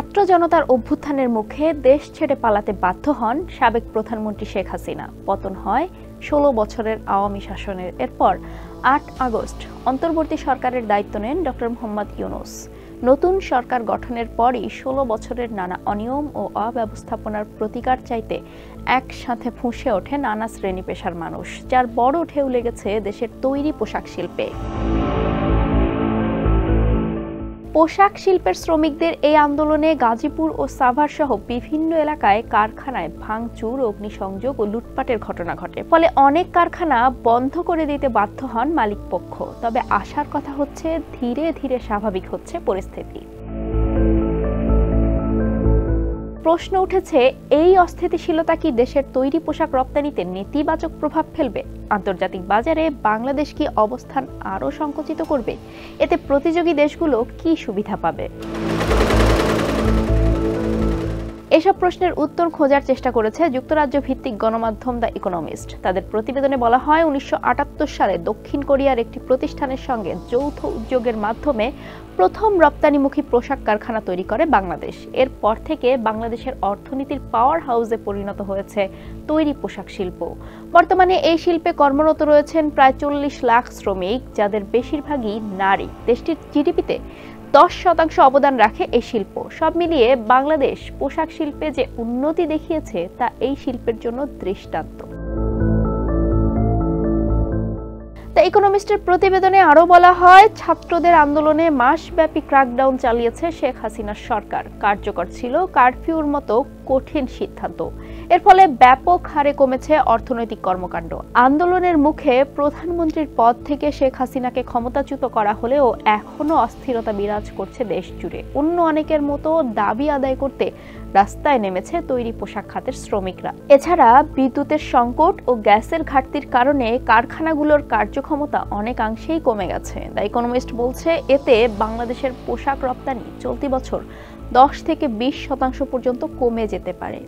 ছাত্র জনতার অভ্যুত্থানের মুখে দেশ ছেড়ে পালাতে বাধ্য হন সাবেক প্রধানমন্ত্রী শেখ হাসিনা। পতন হয় ১৬ বছরের আওয়ামী শাসনের। এরপর ৮ আগস্ট অন্তর্বর্তী সরকারের দায়িত্ব নেন ডক্টর মোহাম্মদ ইউনূস। নতুন সরকার গঠনের পরই ১৬ বছরের নানা অনিয়ম ও অব্যবস্থাপনার প্রতিকার চাইতে একসাথে ফুঁসে ওঠে নানা শ্রেণী পেশার মানুষ, যার বড় ঢেউ লেগেছে দেশের তৈরি পোশাক শিল্পে। পোশাক শিল্পের শ্রমিকদের এই আন্দোলনে গাজীপুর ও সাভার সহ বিভিন্ন এলাকায় কারখানায় ভাঙচুর, অগ্নিসংযোগ ও লুটপাটের ঘটনা ঘটে। ফলে অনেক কারখানা বন্ধ করে দিতে বাধ্য হন মালিকপক্ষ। তবে আশার কথা হচ্ছে ধীরে ধীরে স্বাভাবিক হচ্ছে পরিস্থিতি। প্রশ্ন উঠেছে, এই অস্থিতিশীলতা কি দেশের তৈরি পোশাক রপ্তানিতে নেতিবাচক প্রভাব ফেলবে? আন্তর্জাতিক বাজারে বাংলাদেশ কি অবস্থান আরও সংকুচিত করবে? এতে প্রতিযোগী দেশগুলো কি সুবিধা পাবে? এসব প্রশ্নের উত্তর খোঁজার চেষ্টা করেছে যুক্তরাজ্য ভিত্তিক গণমাধ্যম দ্য ইকোনমিস্ট। তাদের প্রতিবেদনে বলা হয়, ১৯৭৮ সালে দক্ষিণ কোরিয়ার একটি প্রতিষ্ঠানের সঙ্গে যৌথ উদ্যোগের মাধ্যমে প্রথম রপ্তানিমুখী পোশাক কারখানা তৈরি করে বাংলাদেশ। এরপর থেকে বাংলাদেশের অর্থনীতির পাওয়ার হাউসে পরিণত হয়েছে তৈরি পোশাক শিল্প। বর্তমানে এই শিল্পে কর্মরত রয়েছেন প্রায় ৪০ লাখ শ্রমিক, যাদের বেশিরভাগই নারী। দেশটির জিডিপিতে ১০% অবদান রাখে এই শিল্প। সব মিলিয়ে বাংলাদেশ পোশাক শিল্পে যে উন্নতি দেখিয়েছে তা এই শিল্পের জন্য দৃষ্টান্ত। দ্য ইকোনমিস্টের প্রতিবেদনে আরও বলা হয়, ছাত্রদের আন্দোলনে মাসব্যাপী ক্র্যাকডাউন চালিয়েছে শেখ হাসিনার সরকার। কার্যকর ছিল কারফিউর মতো কঠিন সিদ্ধান্ত। এর ফলে ব্যাপক হারে কমেছে অর্থনৈতিক কর্মকাণ্ড। আন্দোলনের মুখে প্রধানমন্ত্রীর পদ থেকে শেখ হাসিনাকে ক্ষমতাচ্যুত করা হলেও এখনো অস্থিরতা বিরাজ করছে দেশ জুড়ে। অন্য অনেকের মতো দাবি আদায় করতে রাস্তায় নেমেছে তৈরি পোশাক খাতের শ্রমিকরা। এছাড়া বিদ্যুতের সংকট ও গ্যাসের ঘাটতির কারণে কারখানাগুলোর কার্যক্ষমতা অনেকাংশেই কমে গেছে। দ্য ইকোনমিস্ট বলছে, এতে বাংলাদেশের পোশাক রপ্তানি চলতি বছর ১০ থেকে ২০% পর্যন্ত কমে যেতে পারে।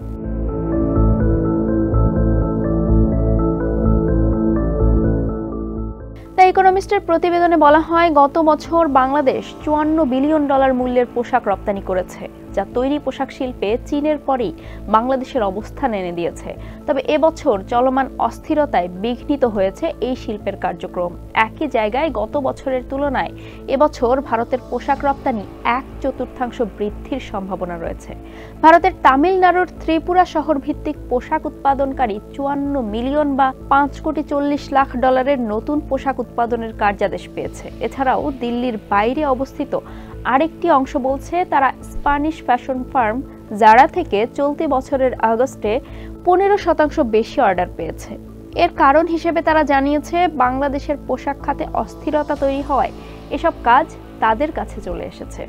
দ্য ইকোনমিস্টের প্রতিবেদনে বলা হয়, গত বছর বাংলাদেশ $৫৪ বিলিয়ন মূল্যের পোশাক রপ্তানি করেছে, যা তৈরি পোশাক শিল্পে চীনের পরেই বাংলাদেশের অবস্থান এনে দিয়েছে। তবে এবছর চলমান অস্থিরতায় বিঘ্নিত হয়েছে এই শিল্পের কার্যক্রম। একই জায়গায় গত বছরের তুলনায় এবছর ভারতের পোশাক রপ্তানি ১/৪ বৃদ্ধির সম্ভাবনা রয়েছে। ভারতের তামিলনাড়ুর ত্রিপুরা শহর ভিত্তিক পোশাক উৎপাদনকারী ৫৪ মিলিয়ন বা $৫,৪০,০০,০০০ নতুন পোশাক উৎপাদনের কার্যাদেশ পেয়েছে। এছাড়াও দিল্লির বাইরে অবস্থিত আরেকটি অংশ বলছে, তারা স্প্যানিশ ফ্যাশন ফার্ম জারা থেকে চলতি বছরের আগস্টে ১৫% বেশি অর্ডার পেয়েছে। এর কারণ হিসেবে তারা জানিয়েছে, বাংলাদেশের পোশাক খাতে অস্থিরতা তৈরি হওয়ায় এসব কাজ তাদের কাছে চলে এসেছে।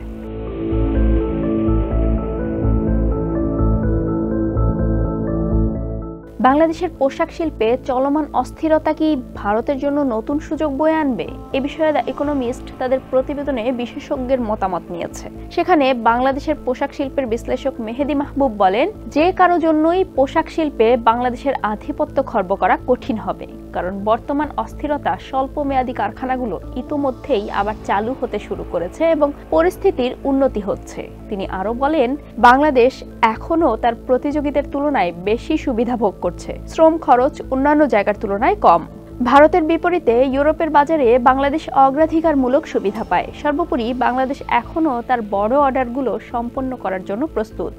বাংলাদেশের পোশাক শিল্পে চলমান অস্থিরতা কি ভারতের জন্য নতুন সুযোগ বয়ে আনবে? এ বিষয়ে দ্য ইকোনমিস্ট তাদের প্রতিবেদনে বিশেষজ্ঞের মতামত নিয়েছে। সেখানে বাংলাদেশের পোশাক শিল্পের বিশ্লেষক মেহেদি মাহবুব বলেন, যে কারো জন্যই পোশাক শিল্পে বাংলাদেশের আধিপত্য খর্ব করা কঠিন হবে, কারণ বর্তমান অস্থিরতা স্বল্প মেয়াদী কারখানাগুলো ইতোমধ্যেই আবার চালু হতে শুরু করেছে এবং পরিস্থিতির উন্নতি হচ্ছে। তিনি আরো বলেন, বাংলাদেশ এখনো তার প্রতিযোগীদের তুলনায় বেশি সুবিধা ভোগ করছে। শ্রম খরচ অন্যান্য জায়গার তুলনায় কম। ভারতের বিপরীতে ইউরোপের বাজারে বাংলাদেশ অগ্রাধিকারমূলক সুবিধা পায়। সর্বোপরি বাংলাদেশ এখনো তার বড় অর্ডারগুলো সম্পন্ন করার জন্য প্রস্তুত।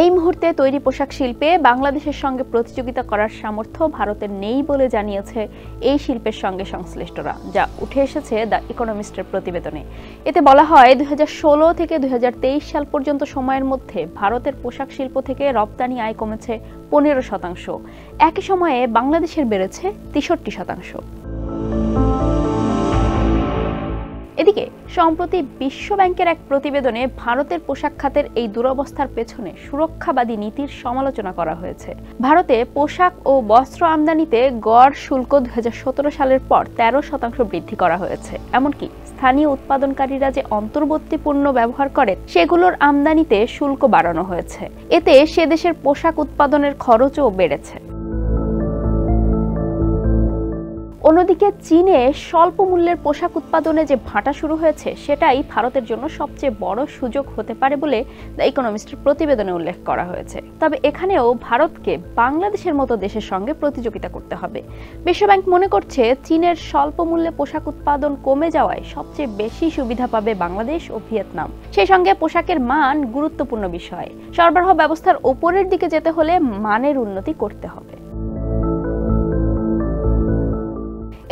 এই মুহূর্তে তৈরি পোশাক শিল্পে বাংলাদেশের সঙ্গে প্রতিযোগিতা করার সামর্থ্য ভারতের নেই বলে জানিয়েছে এই শিল্পের সঙ্গে সংশ্লিষ্টরা, যা উঠে এসেছে দ্য ইকোনমিস্টের প্রতিবেদনে। এতে বলা হয়, ২০১৬ থেকে ২০২৩ সাল পর্যন্ত সময়ের মধ্যে ভারতের পোশাক শিল্প থেকে রপ্তানি আয় কমেছে ১৫%। একই সময়ে বাংলাদেশের বেড়েছে ৬৩%। এদিকে সম্প্রতি বিশ্ব ব্যাংকের এক প্রতিবেদনে ভারতের পোশাক খাতের এই দুরবস্থার পেছনে সুরক্ষাবাদী নীতির সমালোচনা করা হয়েছে। ভারতে পোশাক ও বস্ত্র আমদানিতে গড় শুল্ক ২০১৭ সালের পর ১৩% বৃদ্ধি করা হয়েছে। এমনকি স্থানীয় উৎপাদনকারীরা যে অন্তর্বর্তী পণ্য ব্যবহার করেন সেগুলোর আমদানিতে শুল্ক বাড়ানো হয়েছে। এতে সে দেশের পোশাক উৎপাদনের খরচও বেড়েছে। অন্যদিকে চীনে স্বল্প মূল্যের পোশাক উৎপাদনে যে ভাটা শুরু হয়েছে সেটাই ভারতের জন্য সবচেয়ে বড় সুযোগ হতে পারে বলে দ্য ইকোনমিস্টের প্রতিবেদনে উল্লেখ করা হয়েছে। তবে এখানেও ভারতকে বাংলাদেশের মতো দেশের সঙ্গে প্রতিযোগিতা করতে হবে। বিশ্বব্যাংক মনে করছে চীনের স্বল্প মূল্যে পোশাক উৎপাদন কমে যাওয়ায় সবচেয়ে বেশি সুবিধা পাবে বাংলাদেশ ও ভিয়েতনাম। সেই সঙ্গে পোশাকের মান গুরুত্বপূর্ণ বিষয়। সরবরাহ ব্যবস্থার ওপরের দিকে যেতে হলে মানের উন্নতি করতে হবে।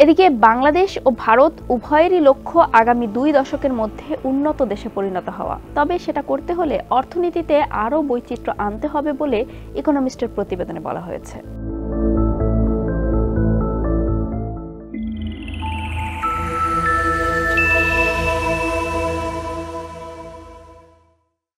এদিকে বাংলাদেশ ও ভারত উভয়েরই লক্ষ্য আগামী 2 দশকের মধ্যে উন্নত দেশে পরিণত হওয়া। তবে সেটা করতে হলে অর্থনীতিতে আরও বৈচিত্র্য আনতে হবে বলে ইকোনমিস্টের প্রতিবেদনে বলা হয়েছে।